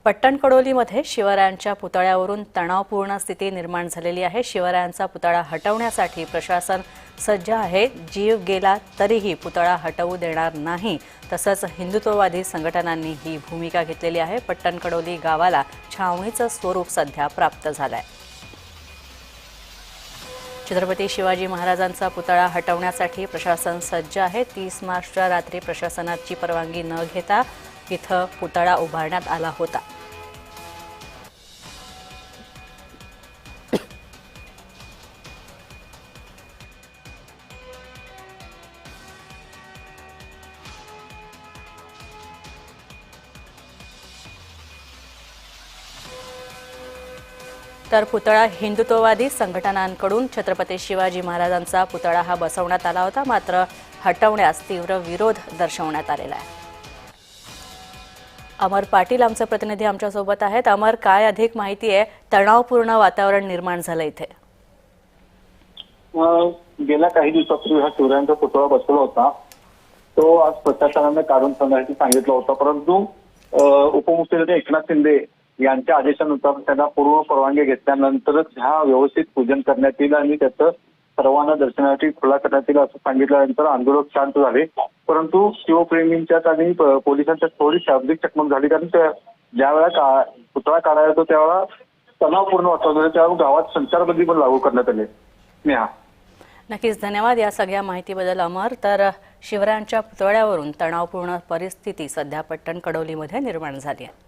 पट्टण कडोलीमध्ये शिवरायांच्या पुतळ्यावरून तणावपूर्ण स्थिती निर्माण झालेली आहे। शिवरायांचा पुतळा हटवण्यासाठी प्रशासन सज्ज आहे। जीव गेला तरीही पुतळा हटवू देणार नाही। तसंच हिंदुत्ववादी संघटनांनी ही भूमिका घेतलेली आहे। पट्टण कडोली गावाला छावणीचं स्वरूप सध्या प्राप्त झालंय। छत्रपती शिवाजी महाराजांचा पुतळा हटवण्यासाठी प्रशासन सज्ज आहे। 30 मार्चच्या रात्री प्रशासनाची परवानगी न घेता इथं पुतळा उभारण्यात आला होता। तर पुतळा हिंदुत्ववादी संघटनांकडून छत्रपती शिवाजी महाराजांचा पुतळा हा बसवण्यात आला होता, मात्र हटवण्यास तीव्र विरोध दर्शवण्यात आलेला आहे। अमर पाटील आमचे प्रतिनिधी आमच्या सोबत आहेत। अमर, काय अधिक माहिती आहे? तणावपूर्ण वातावरण निर्माण झालं इथे। गेल्या काही दिवसापूर्वी हा शिवरायांचा पुतळा बसवला होता। तो आज प्रशासनाने काढून टाकण्यासाठी सांगितलं होतं, परंतु उपमुख्यमंत्री एकनाथ शिंदे यांच्या आदेशानुसार त्यांना पूर्व परवानगी घेतल्यानंतरच हा व्यवस्थित पूजन करण्यात येईल आणि त्याचं सर्वांना दर्शनासाठी खुला करण्यात येईल असं सांगितल्यानंतर आंदोलक शांत झाले। परंतु शिवप्रेमींच्यात आणि पोलिसांच्यात थोडी शाब्दिक चकमक झाली, कारण ज्या वेळा पुतळा काढायला येतो त्यावेळा तणावपूर्ण वातावरण होतं, त्यावेळी गावात संचारबंदी पण लागू करण्यात आली। नेहा, नक्कीच धन्यवाद या सगळ्या माहितीबद्दल अमर। तर शिवरायांच्या पुतळ्यावरून तणावपूर्ण परिस्थिती सध्या पट्टण कडोलीमध्ये निर्माण झाली आहे।